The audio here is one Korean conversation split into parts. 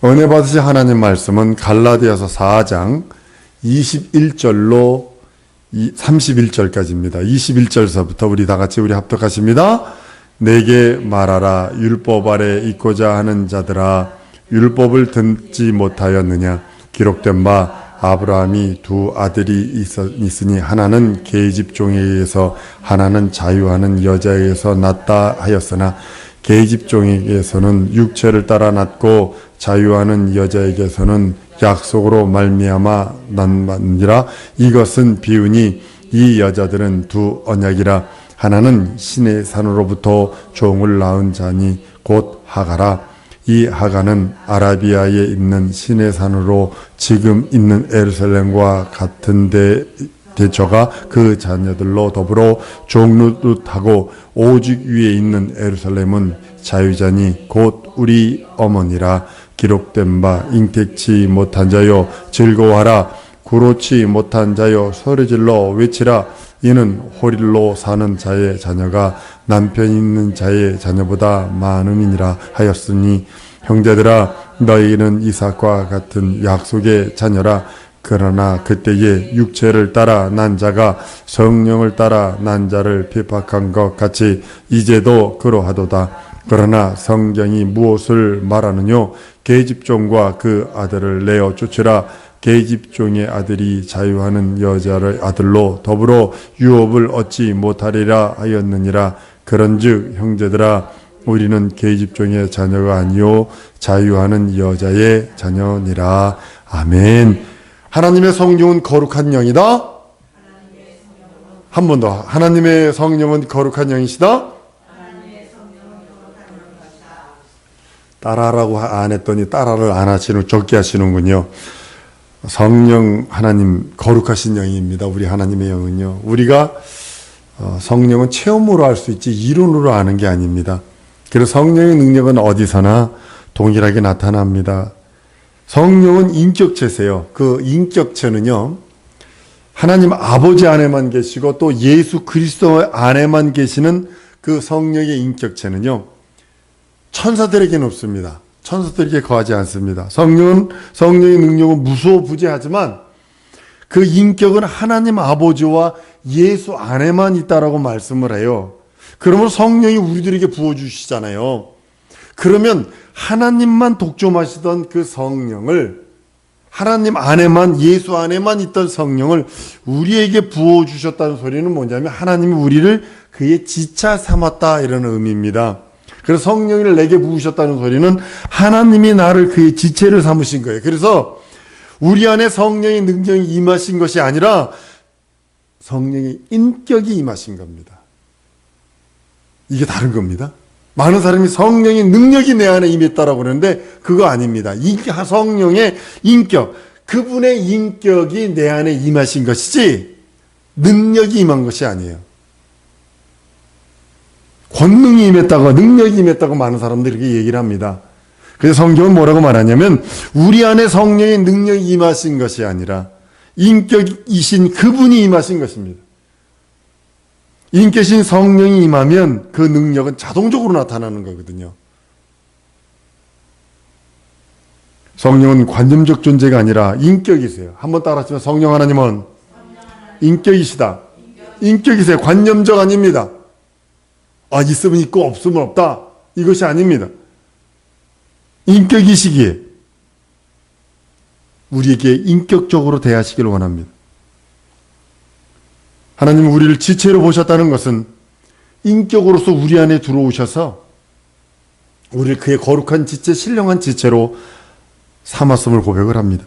은혜 받으신 하나님 말씀은 갈라디아서 4장 21절로 31절까지입니다. 21절서부터 우리 다 같이 우리 합독하십니다. 내게 말하라. 율법 아래 있고자 하는 자들아, 율법을 듣지 못하였느냐? 기록된 바 아브라함이 두 아들이 있으니 하나는 계집종에 의해서 하나는 자유하는 여자에 의해서 낳다 하였으나 계집종에 의해서는 육체를 따라 낳고 자유하는 여자에게서는 약속으로 말미암아 낳느니라. 이것은 비유니 이 여자들은 두 언약이라. 하나는 신의 산으로부터 종을 낳은 자니 곧 하가라. 이 하가는 아라비아에 있는 신의 산으로 지금 있는 에루살렘과 같은 대저가 그 자녀들로 더불어 종노릇하고 오직 위에 있는 에루살렘은 자유자니 곧 우리 어머니라. 기록된 바 잉태치 못한 자여 즐거워하라. 구로치 못한 자여 소리질러 외치라. 이는 호릴로 사는 자의 자녀가 남편 있는 자의 자녀보다 많음이니라 하였으니 형제들아, 너희는 이삭과 같은 약속의 자녀라. 그러나 그때에 육체를 따라 난 자가 성령을 따라 난 자를 핍박한 것 같이 이제도 그러하도다. 그러나 성경이 무엇을 말하느뇨? 계집종과 그 아들을 내어 쫓으라. 계집종의 아들이 자유하는 여자의 아들로 더불어 유업을 얻지 못하리라 하였느니라. 그런즉 형제들아, 우리는 계집종의 자녀가 아니요 자유하는 여자의 자녀니라. 아멘. 하나님의 성령은 거룩한 영이다. 한 번 더. 하나님의 성령은 거룩한 영이시다. 따라라고 안 했더니 따라를 안 하시는, 적게 하시는군요. 성령 하나님 거룩하신 영입니다. 우리 하나님의 영은요. 우리가 성령은 체험으로 알 수 있지 이론으로 아는 게 아닙니다. 그래서 성령의 능력은 어디서나 동일하게 나타납니다. 성령은 인격체세요. 그 인격체는요, 하나님 아버지 안에만 계시고 또 예수 그리스도 안에만 계시는 그 성령의 인격체는요, 천사들에게는 없습니다. 천사들에게 거하지 않습니다. 성령의 능력은 무소부재하지만 그 인격은 하나님 아버지와 예수 안에만 있다라고 말씀을 해요. 그러면 성령이 우리들에게 부어주시잖아요. 그러면 하나님만 독점하시던 그 성령을, 하나님 안에만, 예수 안에만 있던 성령을 우리에게 부어주셨다는 소리는 뭐냐면 하나님이 우리를 그의 지차 삼았다, 이런 의미입니다. 그래서 성령을 내게 부으셨다는 소리는 하나님이 나를 그의 지체를 삼으신 거예요. 그래서 우리 안에 성령의 능력이 임하신 것이 아니라 성령의 인격이 임하신 겁니다. 이게 다른 겁니다. 많은 사람이 성령의 능력이 내 안에 임했다라고 그러는데 그거 아닙니다. 성령의 인격, 그분의 인격이 내 안에 임하신 것이지 능력이 임한 것이 아니에요. 권능이 임했다고, 능력이 임했다고 많은 사람들이 그렇게 얘기를 합니다. 그래서 성경은 뭐라고 말하냐면 우리 안에 성령의 능력이 임하신 것이 아니라 인격이신 그분이 임하신 것입니다. 인격이신 성령이 임하면 그 능력은 자동적으로 나타나는 거거든요. 성령은 관념적 존재가 아니라 인격이세요. 한번 따라하시면 성령 하나님은 인격이시다. 인격이세요. 관념적 아닙니다. 있으면 있고 없으면 없다, 이것이 아닙니다. 인격이시기에 우리에게 인격적으로 대하시기를 원합니다. 하나님은 우리를 지체로 보셨다는 것은 인격으로서 우리 안에 들어오셔서 우리를 그의 거룩한 지체, 신령한 지체로 삼았음을 고백을 합니다.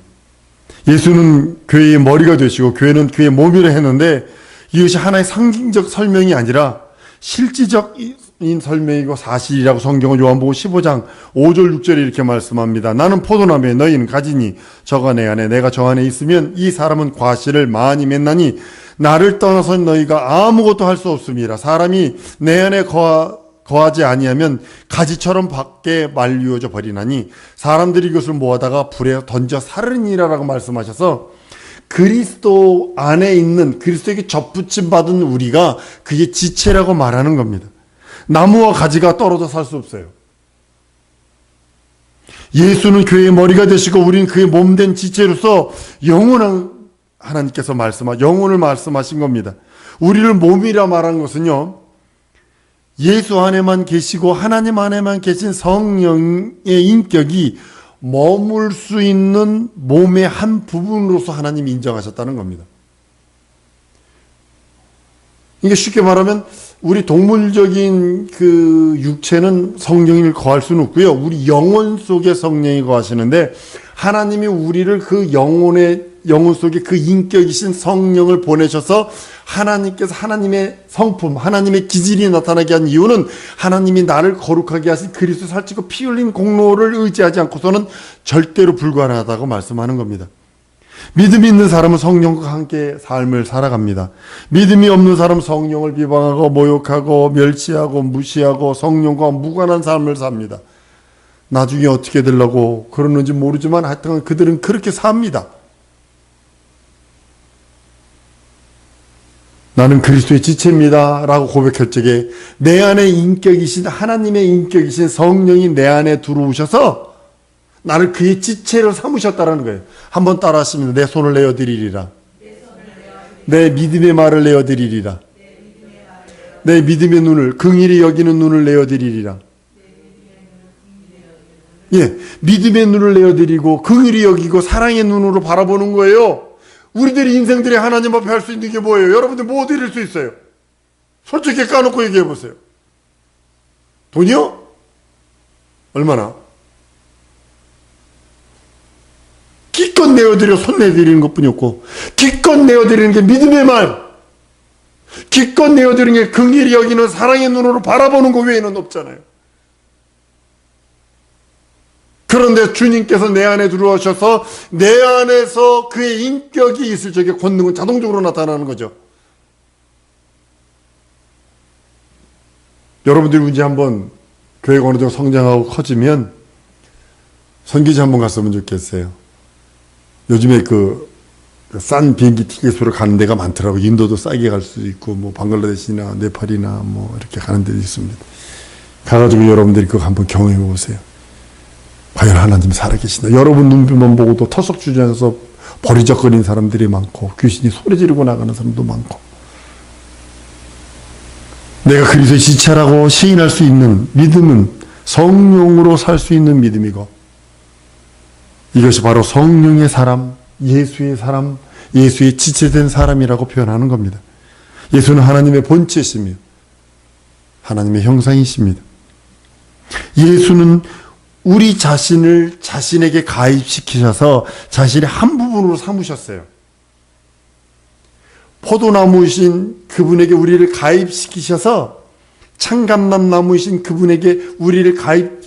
예수는 교회의 머리가 되시고 교회는 그의 몸이라 했는데 이것이 하나의 상징적 설명이 아니라 실질적인 설명이고 사실이라고 성경은 요한복음 15장 5절 6절에 이렇게 말씀합니다. 나는 포도나무에 너희는 가지니 저가 내 안에 내가 저 안에 있으면 이 사람은 과실을 많이 맺나니 나를 떠나서 너희가 아무것도 할 수 없음이라. 사람이 내 안에 거하지 아니하면 가지처럼 밖에 말리워져 버리나니 사람들이 이것을 모아다가 불에 던져 사르니라라고 말씀하셔서 그리스도 안에 있는, 그리스도에게 접붙임 받은 우리가 그게 지체라고 말하는 겁니다. 나무와 가지가 떨어져 살 수 없어요. 예수는 교회의 머리가 되시고 우리는 그의 몸된 지체로서 영원한 하나님께서 영혼을 말씀하신 겁니다. 우리를 몸이라 말한 것은요, 예수 안에만 계시고 하나님 안에만 계신 성령의 인격이 머물 수 있는 몸의 한 부분으로서 하나님이 인정하셨다는 겁니다. 이게 쉽게 말하면 우리 동물적인 그 육체는 성령이 거할 수는 없고요. 우리 영혼 속에 성령이 거하시는데 하나님이 우리를 그 영혼 속에 그 인격이신 성령을 보내셔서 하나님께서 하나님의 성품, 하나님의 기질이 나타나게 한 이유는 하나님이 나를 거룩하게 하신 그리스도 살찌고 피 흘린 공로를 의지하지 않고서는 절대로 불가능하다고 말씀하는 겁니다. 믿음이 있는 사람은 성령과 함께 삶을 살아갑니다. 믿음이 없는 사람은 성령을 비방하고 모욕하고 멸시하고 무시하고 성령과 무관한 삶을 삽니다. 나중에 어떻게 되려고 그러는지 모르지만 하여튼 그들은 그렇게 삽니다. 나는 그리스도의 지체입니다 라고 고백할 적에 내 안에 인격이신 하나님의 인격이신 성령이 내 안에 들어오셔서 나를 그의 지체로 삼으셨다는 거예요. 한번 따라 하시면 내 손을 내어드리리라. 내 믿음의 말을 내어드리리라. 내 믿음의 눈을 긍휼히 여기는 눈을 내어드리리라. 예, 믿음의 눈을 내어드리고 긍휼히 여기고 사랑의 눈으로 바라보는 거예요. 우리들이 인생들이 하나님 앞에 할 수 있는 게 뭐예요? 여러분들 뭐 드릴 수 있어요? 솔직히 까놓고 얘기해 보세요. 돈이요? 얼마나? 기껏 내어드려 손 내드리는 것뿐이었고, 기껏 내어드리는 게 믿음의 말, 기껏 내어드리는 게 긍휼히 여기는 사랑의 눈으로 바라보는 것 외에는 없잖아요. 그런데 주님께서 내 안에 들어오셔서 내 안에서 그의 인격이 있을 적에 권능은 자동적으로 나타나는 거죠. 여러분들이 이제 한번 교회가 어느 정도 성장하고 커지면 선교지 한번 갔으면 좋겠어요. 요즘에 싼 비행기 티켓으로 가는 데가 많더라고요. 인도도 싸게 갈 수도 있고, 방글라데시나 네팔이나 이렇게 가는 데도 있습니다. 가가지고 여러분들이 그거 한번 경험해 보세요. 과연 하나님이 살아계신다. 여러분 눈빛만 보고도 털썩 주저앉아서 버리적거리는 사람들이 많고, 귀신이 소리 지르고 나가는 사람도 많고, 내가 그리스도의 지체라고 시인할 수 있는 믿음은 성령으로 살 수 있는 믿음이고, 이것이 바로 성령의 사람, 예수의 사람, 예수의 지체된 사람이라고 표현하는 겁니다. 예수는 하나님의 본체이시며 하나님의 형상이십니다. 예수는 우리 자신을 자신에게 가입시키셔서 자신의 한 부분으로 삼으셨어요. 포도나무이신 그분에게 우리를 가입시키셔서, 창감나무이신 그분에게 우리를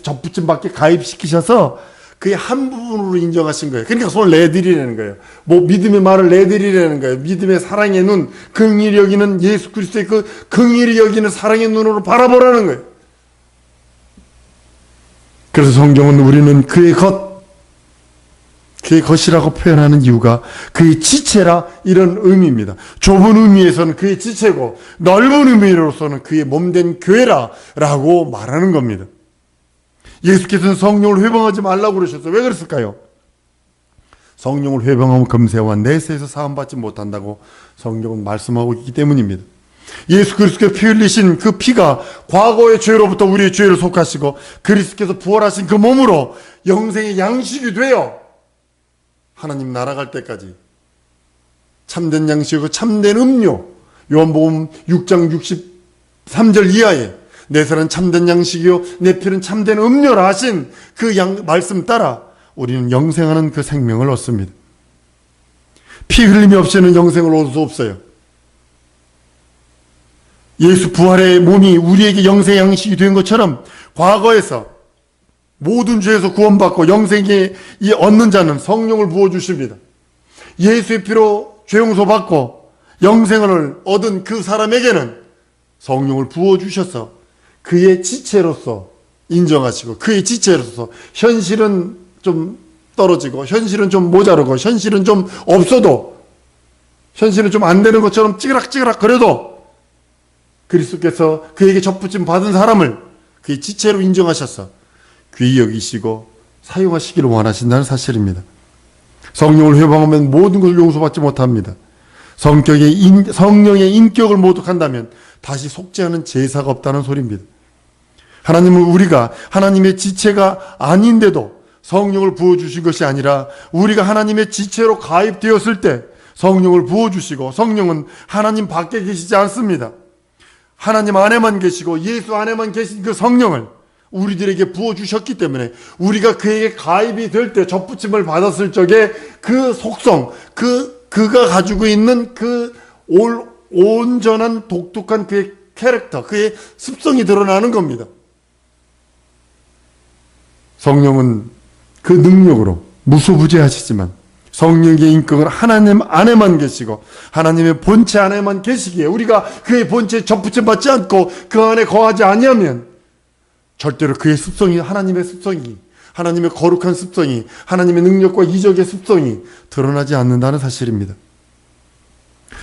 접붙임 밖에 가입시키셔서 그의 한 부분으로 인정하신 거예요. 그러니까 손을 내드리라는 거예요. 믿음의 말을 내드리라는 거예요. 믿음의 사랑의 눈, 긍휼히 여기는 예수 그리스도의 그 긍휼히 여기는 사랑의 눈으로 바라보라는 거예요. 그래서 성경은 우리는 그의 것이라고 표현하는 이유가 그의 지체라, 이런 의미입니다. 좁은 의미에서는 그의 지체고, 넓은 의미로서는 그의 몸된 교회라고 말하는 겁니다. 예수께서는 성령을 회방하지 말라고 그러셨어요. 왜 그랬을까요? 성령을 회방하면 금세와 내세에서 사함받지 못한다고 성경은 말씀하고 있기 때문입니다. 예수 그리스도께서 피 흘리신 그 피가 과거의 죄로부터 우리의 죄를 속하시고, 그리스도께서 부활하신 그 몸으로 영생의 양식이 되어 하나님 나라 갈 때까지 참된 양식이고 참된 음료, 요한복음 6장 63절 이하에 내 살은 참된 양식이요 내 피는 참된 음료라 하신 그 말씀 따라 우리는 영생하는 그 생명을 얻습니다. 피 흘림이 없이는 영생을 얻을 수 없어요. 예수 부활의 몸이 우리에게 영생의 양식이 된 것처럼, 과거에서 모든 죄에서 구원받고 영생에 얻는 자는 성령을 부어주십니다. 예수의 피로 죄 용서받고 영생을 얻은 그 사람에게는 성령을 부어주셔서 그의 지체로서 인정하시고, 그의 지체로서 현실은 좀 떨어지고, 현실은 좀 모자르고, 현실은 좀 없어도, 현실은 좀 안 되는 것처럼 찌그락찌그락 거려도 그리스도께서 그에게 접붙임 받은 사람을 그의 지체로 인정하셔서 귀히 여기시고 사용하시기를 원하신다는 사실입니다. 성령을 회방하면 모든 것을 용서받지 못합니다. 성령의 인격을 모독한다면 다시 속죄하는 제사가 없다는 소리입니다. 하나님은 우리가 하나님의 지체가 아닌데도 성령을 부어주신 것이 아니라 우리가 하나님의 지체로 가입되었을 때 성령을 부어주시고, 성령은 하나님 밖에 계시지 않습니다. 하나님 안에만 계시고 예수 안에만 계신 그 성령을 우리들에게 부어주셨기 때문에 우리가 그에게 가입이 될 때, 접붙임을 받았을 적에 그 속성, 그가 가지고 있는 그 온전한 독특한 그의 캐릭터, 그의 습성이 드러나는 겁니다. 성령은 그 능력으로 무소부재하시지만 성령의 인격은 하나님 안에만 계시고 하나님의 본체 안에만 계시기에 우리가 그의 본체에 접붙임 받지 않고 그 안에 거하지 아니하면 절대로 그의 습성이, 하나님의 습성이, 하나님의 거룩한 습성이, 하나님의 능력과 이적의 습성이 드러나지 않는다는 사실입니다.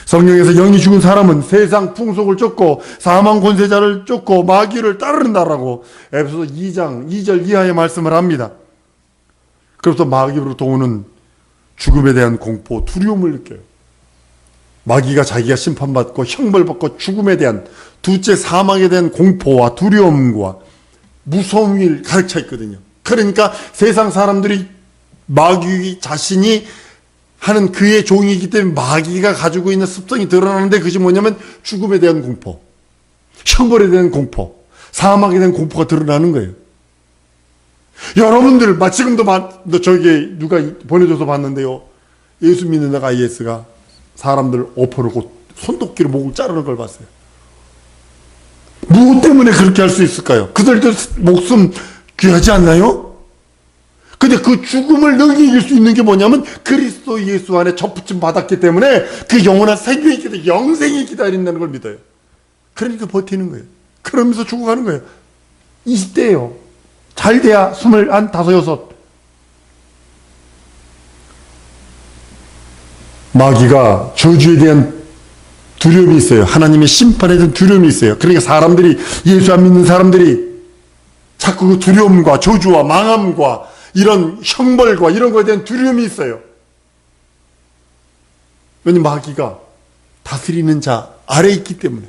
성령에서 영이 죽은 사람은 세상 풍속을 쫓고 사망 권세자를 쫓고 마귀를 따른다라고 에베소서 2장 2절 이하의 말씀을 합니다. 그래서 마귀로부터 오는 죽음에 대한 공포, 두려움을 느껴요. 마귀가 자기가 심판받고 형벌받고 죽음에 대한, 둘째 사망에 대한 공포와 두려움과 무서움을 가득 차 있거든요. 그러니까 세상 사람들이 마귀 자신이 하는 그의 종이기 때문에 마귀가 가지고 있는 습성이 드러나는데, 그것이 뭐냐면 죽음에 대한 공포, 형벌에 대한 공포, 사망에 대한 공포가 드러나는 거예요. 여러분들 지금도 저기 누가 보내줘서 봤는데요, 예수 믿는 IS가 사람들 엎어놓고 손도끼로 목을 자르는 걸 봤어요. 무엇 때문에 그렇게 할 수 있을까요? 그들도 목숨 귀하지 않나요? 근데 그 죽음을 능히 이길 수 있는 게 뭐냐면 그리스도 예수 안에 접붙임 받았기 때문에 그 영원한 생명이 기다려, 영생이 기다린다는 걸 믿어요. 그러니까 버티는 거예요. 그러면서 죽어가는 거예요. 20대예요. 잘 돼야 25, 6. 마귀가 저주에 대한 두려움이 있어요. 하나님의 심판에 대한 두려움이 있어요. 그러니까 사람들이, 예수 안 믿는 사람들이 자꾸 그 두려움과 저주와 망함과 이런 형벌과 이런 거에 대한 두려움이 있어요. 왜냐면 마귀가 다스리는 자 아래에 있기 때문에.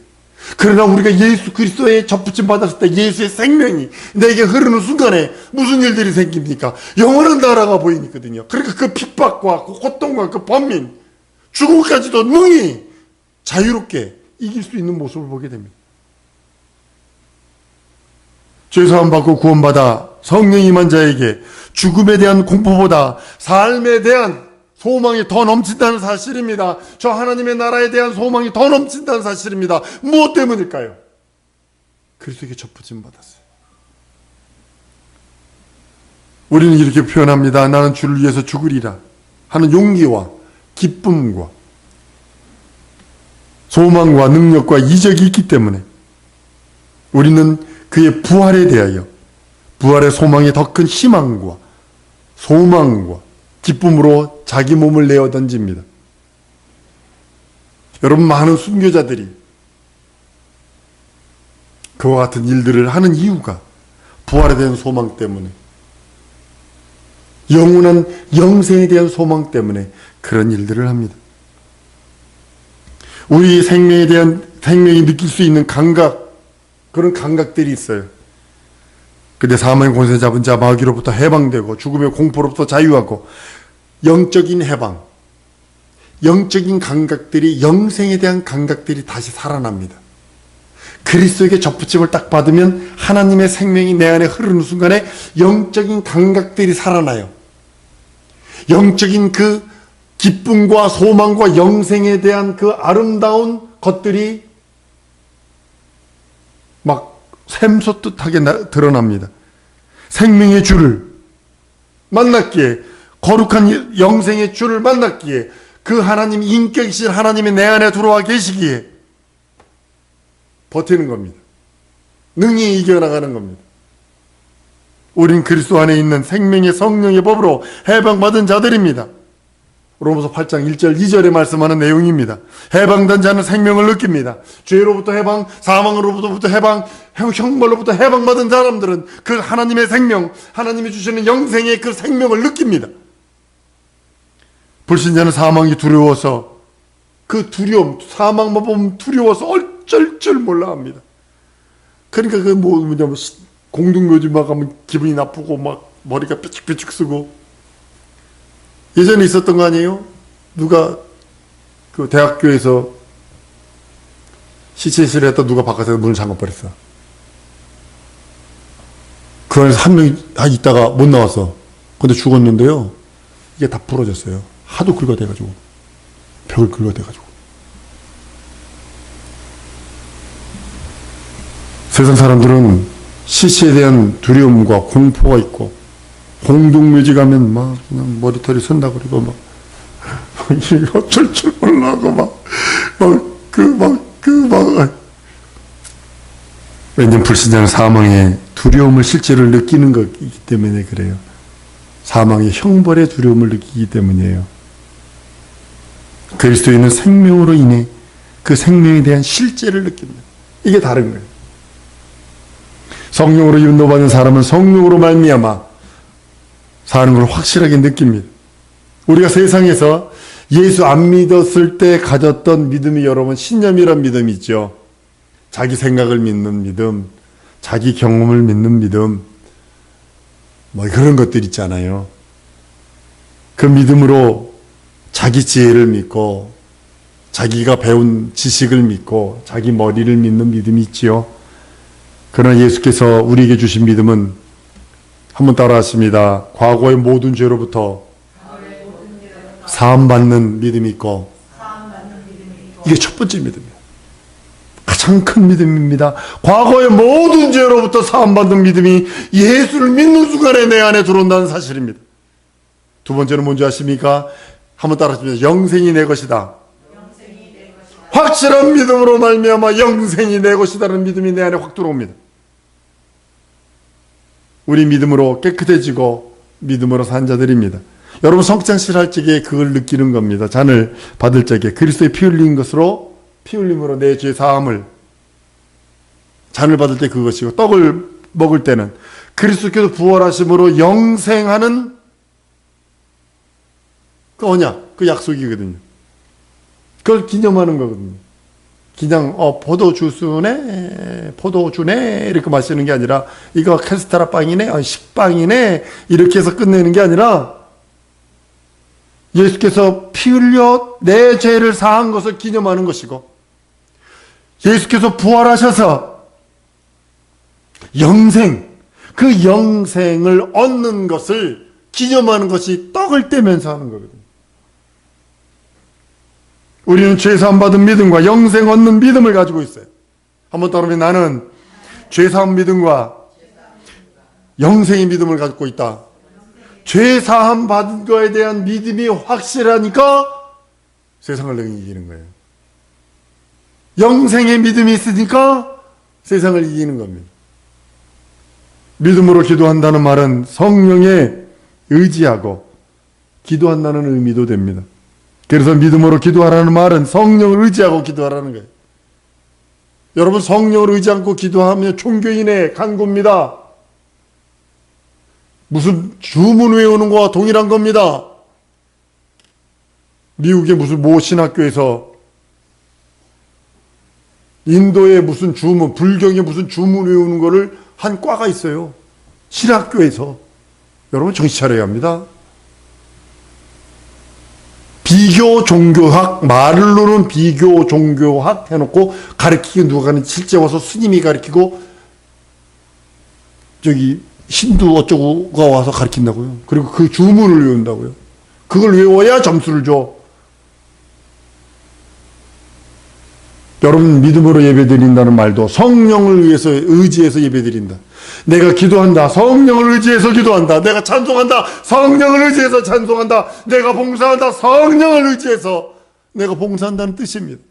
그러나 우리가 예수 그리스도의 접붙임 받았을 때 예수의 생명이 내게 흐르는 순간에 무슨 일들이 생깁니까? 영원한 나라가 보이거든요. 그러니까 그 핍박과 그 고통과 그 번민, 죽음까지도 능히 자유롭게 이길 수 있는 모습을 보게 됩니다. 죄사함 받고 구원받아 성령이 임한 자에게 죽음에 대한 공포보다 삶에 대한 소망이 더 넘친다는 사실입니다. 저 하나님의 나라에 대한 소망이 더 넘친다는 사실입니다. 무엇 때문일까요? 그리스도에게 접붙임 받았어요. 우리는 이렇게 표현합니다. 나는 주를 위해서 죽으리라 하는 용기와 기쁨과 소망과 능력과 이적이 있기 때문에 우리는 그의 부활에 대하여, 부활의 소망이 더 큰 희망과 소망과 기쁨으로 자기 몸을 내어 던집니다. 여러분, 많은 순교자들이 그와 같은 일들을 하는 이유가 부활에 대한 소망 때문에, 영원한 영생에 대한 소망 때문에 그런 일들을 합니다. 우리 생명에 대한, 생명이 느낄 수 있는 감각, 그런 감각들이 있어요. 근데 사망의 권세 잡은 자 마귀로부터 해방되고 죽음의 공포로부터 자유하고 영적인 해방, 영적인 감각들이, 영생에 대한 감각들이 다시 살아납니다. 그리스도에게 접붙임을 딱 받으면 하나님의 생명이 내 안에 흐르는 순간에 영적인 감각들이 살아나요. 영적인 그 기쁨과 소망과 영생에 대한 그 아름다운 것들이 막 샘솟듯하게 드러납니다. 생명의 주를 만났기에, 거룩한 영생의 주를 만났기에, 그 하나님, 인격이신 하나님이 내 안에 들어와 계시기에 버티는 겁니다. 능히 이겨나가는 겁니다. 우린 그리스도 안에 있는 생명의 성령의 법으로 해방받은 자들입니다. 로마서 8장 1절 2절에 말씀하는 내용입니다. 해방된 자는 생명을 느낍니다. 죄로부터 해방, 사망으로부터 해방, 형벌로부터 해방받은 사람들은 그 하나님의 생명, 하나님이 주시는 영생의 그 생명을 느낍니다. 불신자는 사망이 두려워서 그 두려움, 사망만 보면 두려워서 어쩔 줄 몰라 합니다. 그러니까 그 뭐냐면 공동묘지 막 가면 기분이 나쁘고 막 머리가 삐죽삐죽 쓰고. 예전에 있었던 거 아니에요? 누가 그 대학교에서 시체실에 했다 누가 바깥에서 문을 잠궈버렸어. 그 안에서 한 명이 있다가 못 나왔어. 근데 죽었는데요. 이게 다 부러졌어요. 하도 긁어대가지고. 벽을 긁어대가지고. 세상 사람들은 시체에 대한 두려움과 공포가 있고, 공동묘지 가면 막 그냥 머리털이 선다 그러고 막 이거 어쩔 줄 몰라고 왜냐면 불신자는 사망의 두려움을 실제로 느끼는 것이기 때문에 그래요. 사망의 형벌의 두려움을 느끼기 때문이에요. 그리스도인은 생명으로 인해 그 생명에 대한 실제를 느낍니다. 이게 다른 거예요. 성령으로 인도받는 사람은 성령으로 말미암아 사는 걸 확실하게 느낍니다. 우리가 세상에서 예수 안 믿었을 때 가졌던 믿음이 여러분 신념이란 믿음이 있죠. 자기 생각을 믿는 믿음, 자기 경험을 믿는 믿음, 뭐 그런 것들 있잖아요. 그 믿음으로 자기 지혜를 믿고 자기가 배운 지식을 믿고 자기 머리를 믿는 믿음이 있지요. 그러나 예수께서 우리에게 주신 믿음은 한번 따라하십니다. 과거의 모든 죄로부터 사함받는 믿음이 있고, 이게 첫 번째 믿음이에요. 가장 큰 믿음입니다. 과거의 모든 죄로부터 사함받는 믿음이 예수를 믿는 순간에 내 안에 들어온다는 사실입니다. 두 번째는 뭔지 아십니까? 한번 따라하십니다. 영생이 내 것이다. 확실한 믿음으로 말미암아 영생이 내 것이다라는 믿음이 내 안에 확 들어옵니다. 우리 믿음으로 깨끗해지고 믿음으로 산 자들입니다. 여러분 성찬식 할 적에 그걸 느끼는 겁니다. 잔을 받을 적에 그리스도의 피 흘린 것으로, 피 흘림으로 내 죄 사함을, 잔을 받을 때 그것이고, 떡을 먹을 때는 그리스도께서 부활하심으로 영생하는 그 언약, 그 약속이거든요. 그걸 기념하는 거거든요. 그냥 포도주네 이렇게 마시는 게 아니라 이거 카스테라 빵이네, 식빵이네 이렇게 해서 끝내는 게 아니라 예수께서 피 흘려 내 죄를 사한 것을 기념하는 것이고, 예수께서 부활하셔서 영생, 그 영생을 얻는 것을 기념하는 것이 떡을 떼면서 하는 거거든요. 우리는 죄사함 받은 믿음과 영생 얻는 믿음을 가지고 있어요. 한번 따라하면 나는 죄사함 믿음과 영생의 믿음을 갖고 있다. 죄사함 받은 거에 대한 믿음이 확실하니까 세상을 내가 이기는 거예요. 영생의 믿음이 있으니까 세상을 이기는 겁니다. 믿음으로 기도한다는 말은 성령에 의지하고 기도한다는 의미도 됩니다. 그래서 믿음으로 기도하라는 말은 성령을 의지하고 기도하라는 거예요. 여러분 성령을 의지 않고 기도하면 종교인의 간구입니다. 무슨 주문 외우는 거와 동일한 겁니다. 미국의 무슨 모 신학교에서 인도의 무슨 주문, 불경의 무슨 주문 외우는 거를 한 과가 있어요. 신학교에서. 여러분 정신 차려야 합니다. 비교 종교학, 말로는 비교 종교학 해놓고 가르치기 누가 가는 실제 와서 스님이 가르치고 저기 힌두 어쩌고가 와서 가르친다고요. 그리고 그 주문을 외운다고요. 그걸 외워야 점수를 줘. 여러분 믿음으로 예배드린다는 말도 성령을 위해서 의지해서 예배드린다. 내가 기도한다. 성령을 의지해서 기도한다. 내가 찬송한다. 성령을 의지해서 찬송한다. 내가 봉사한다. 성령을 의지해서 내가 봉사한다는 뜻입니다.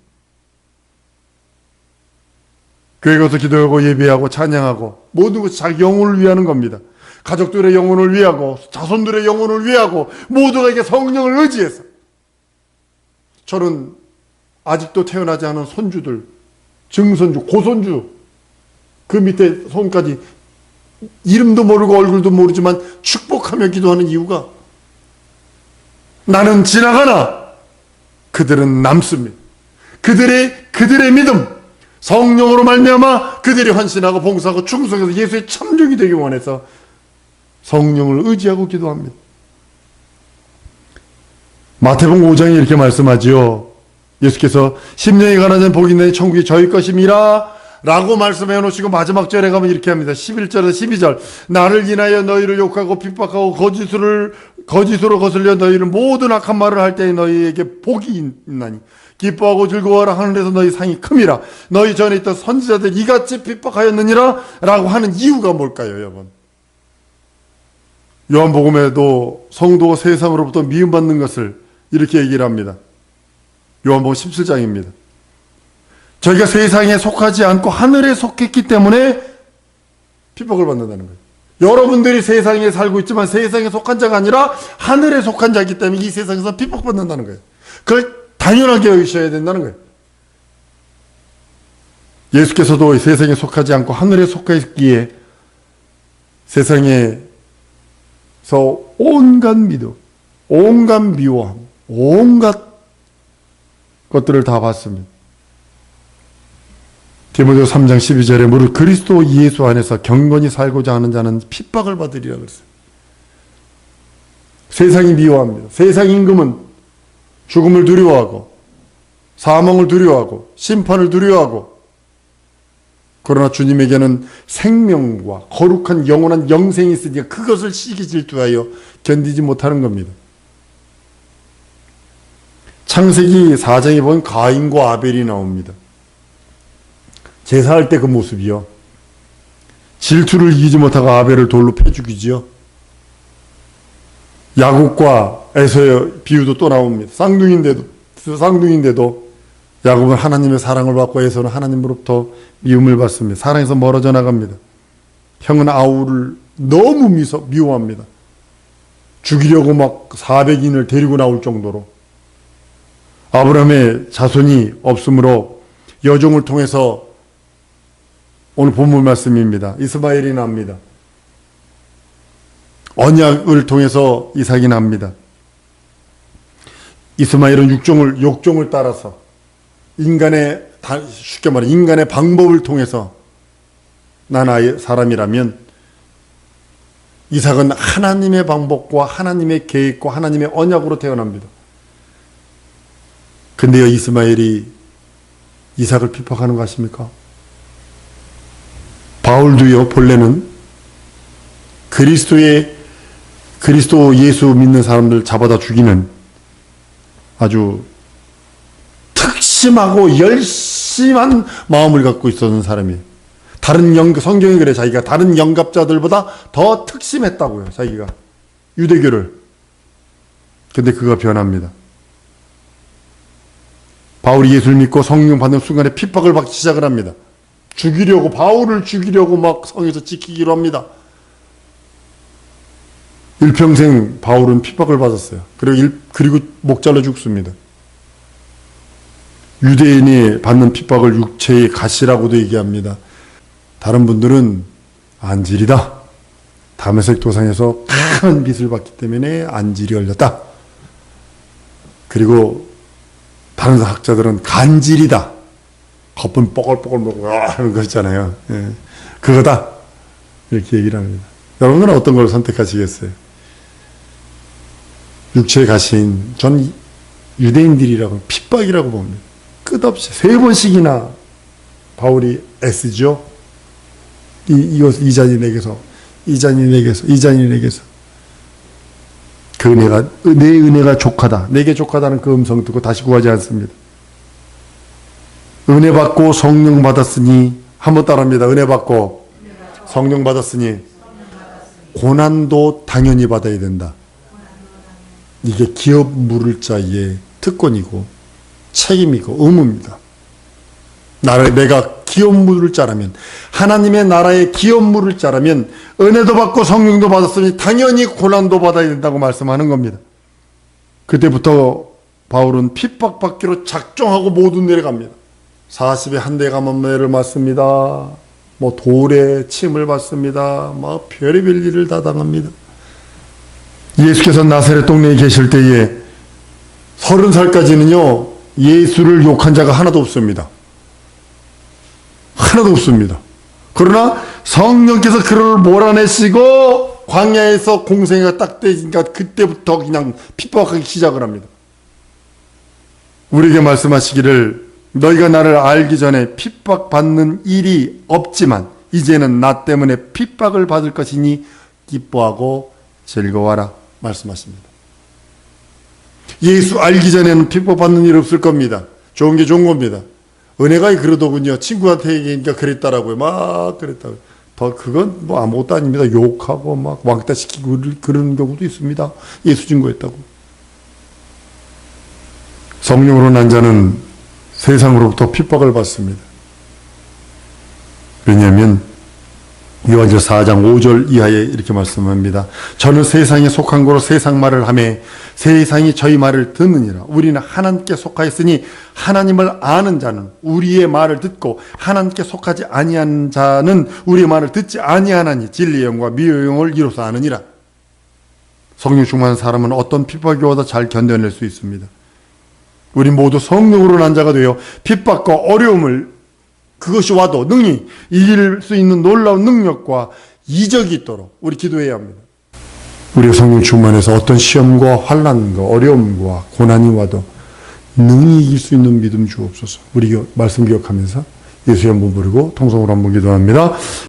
교회 가서 기도하고 예배하고 찬양하고 모든 것이 자기 영혼을 위하는 겁니다. 가족들의 영혼을 위하고 자손들의 영혼을 위하고 모두가 이게 성령을 의지해서 저는 아직도 태어나지 않은 손주들, 증손주, 고손주, 그 밑에 손까지 이름도 모르고 얼굴도 모르지만 축복하며 기도하는 이유가 나는 지나가나 그들은 남습니다. 그들의 믿음, 성령으로 말미암아 그들이 헌신하고 봉사하고 충성해서 예수의 참종이 되기 원해서 성령을 의지하고 기도합니다. 마태복음 5장에 이렇게 말씀하지요. 예수께서 심령이 가난한 복이 있는 천국이 저희 것임이라 라고 말씀해 놓으시고 마지막 절에 가면 이렇게 합니다. 11절에서 12절 나를 인하여 너희를 욕하고 핍박하고 거짓으로 거슬려 너희를 모든 악한 말을 할 때에 너희에게 복이 있나니 기뻐하고 즐거워하라 하늘에서 너희 상이 큼이라. 너희 전에 있던 선지자들 이같이 핍박하였느니라 라고 하는 이유가 뭘까요, 여러분? 요한복음에도 성도가 세상으로부터 미움받는 것을 이렇게 얘기를 합니다. 요한복음 17장입니다. 저희가 세상에 속하지 않고 하늘에 속했기 때문에 핍박을 받는다는 거예요. 여러분들이 세상에 살고 있지만 세상에 속한 자가 아니라 하늘에 속한 자이기 때문에 이 세상에서 핍박받는다는 거예요. 그걸 당연하게 여기셔야 된다는 거예요. 예수께서도 세상에 속하지 않고 하늘에 속했기에 세상에서 온갖 믿음, 온갖 미워함, 온갖 것들을 다 봤습니다. 디모데 3장 12절에 무릇 그리스도 예수 안에서 경건히 살고자 하는 자는 핍박을 받으리라 그랬어요. 세상이 미워합니다. 세상 임금은 죽음을 두려워하고 사망을 두려워하고 심판을 두려워하고, 그러나 주님에게는 생명과 거룩한 영원한 영생이 있으니까 그것을 시기 질투하여 견디지 못하는 겁니다. 창세기 4장에 보면 가인과 아벨이 나옵니다. 제사할 때 그 모습이요. 질투를 이기지 못하고 아벨을 돌로 패 죽이지요. 야곱과 에서의 비유도 또 나옵니다. 쌍둥이인데도 야곱은 하나님의 사랑을 받고 에서는 하나님으로부터 미움을 받습니다. 사랑에서 멀어져 나갑니다. 형은 아우를 너무 미워합니다. 죽이려고 막 400인을 데리고 나올 정도로. 아브라함의 자손이 없으므로 여종을 통해서 오늘 본문 말씀입니다. 이스마엘이 납니다. 언약을 통해서 이삭이 납니다. 이스마엘은 욕종을 따라서 쉽게 말해 인간의 방법을 통해서 난 사람이라면, 이삭은 하나님의 방법과 하나님의 계획과 하나님의 언약으로 태어납니다. 근데요, 이스마엘이 이삭을 핍박하는 거 아십니까? 바울도요, 본래는 그리스도 예수 믿는 사람들 잡아다 죽이는 아주 특심하고 열심한 마음을 갖고 있었던 사람이에요. 성경이 그래, 자기가 다른 영갑자들보다 더 특심했다고요, 자기가. 유대교를. 근데 그가 변합니다. 바울이 예수를 믿고 성령 받는 순간에 핍박을 받기 시작을 합니다. 바울을 죽이려고 막 성에서 지키기로 합니다. 일평생 바울은 핍박을 받았어요. 그리고 목 잘라 죽습니다. 유대인이 받는 핍박을 육체의 가시라고도 얘기합니다. 다른 분들은 안질이다. 다메섹 도상에서 큰 빚을 받기 때문에 안질이 걸렸다. 그리고 다른 학자들은 간질이다. 거품 뽀글뽀글 먹고 하는 거 있잖아요. 예. 그거다. 이렇게 얘기를 합니다. 여러분은 어떤 걸 선택하시겠어요? 육체의 가시인, 전 유대인들이라고 핍박이라고 봅니다. 끝없이 3번씩이나 바울이 애쓰죠. 이 잔이 내게서, 이 잔이 내게서, 이 잔이 내게서. 내 은혜가 족하다. 내게 족하다는 그 음성 듣고 다시 구하지 않습니다. 은혜 받고 성령 받았으니, 한번 따라합니다. 은혜 받고 성령 받았으니 고난도 당연히 받아야 된다. 이게 기업 물을 자의 특권이고 책임이고 의무입니다. 내가 기업 물을 자라면, 하나님의 나라의 기업 물을 자라면 은혜도 받고 성령도 받았으니 당연히 고난도 받아야 된다고 말씀하는 겁니다. 그때부터 바울은 핍박받기로 작정하고 모두 내려갑니다. 40에 한 대 감염매를 맞습니다. 뭐 돌에 침을 받습니다. 막 별의별 일을 다 당합니다. 예수께서 나사렛 동네에 계실 때에 30살까지는요 예수를 욕한 자가 하나도 없습니다. 하나도 없습니다. 그러나 성령께서 그를 몰아내시고 광야에서 공생애가 딱 되니까 그때부터 그냥 핍박하기 시작을 합니다. 우리에게 말씀하시기를 너희가 나를 알기 전에 핍박받는 일이 없지만 이제는 나 때문에 핍박을 받을 것이니 기뻐하고 즐거워하라 말씀하십니다. 예수 알기 전에는 핍박받는 일 없을 겁니다. 좋은 게 좋은 겁니다. 은혜가 그러더군요. 친구한테 얘기하니까 그랬다라고요. 막 그랬다고요. 더 그건 뭐 아무것도 아닙니다. 욕하고 막 왕따시키고 그런 경우도 있습니다. 예수 증거했다고. 성령으로 난 자는 세상으로부터 핍박을 받습니다. 왜냐하면 요한일서 4장 5절 이하에 이렇게 말씀합니다. 저는 세상에 속한 거로 세상 말을 하매 세상이 저희 말을 듣느니라. 우리는 하나님께 속하였으니 하나님을 아는 자는 우리의 말을 듣고 하나님께 속하지 아니하는 자는 우리의 말을 듣지 아니하나니 진리의 영과 미의 영을 이로써 아느니라. 성령 충만한 사람은 어떤 핍박이 와도 잘 견뎌낼 수 있습니다. 우리 모두 성령으로 난 자가 되어 핍박과 어려움을 그것이 와도 능히 이길 수 있는 놀라운 능력과 이적이 있도록 우리 기도해야 합니다. 우리가 성령 충만해서 어떤 시험과 환난과 어려움과 고난이 와도 능히 이길 수 있는 믿음 주옵소서. 우리 말씀 기억하면서 예수의 한번 부르고 통성으로 한번 기도합니다.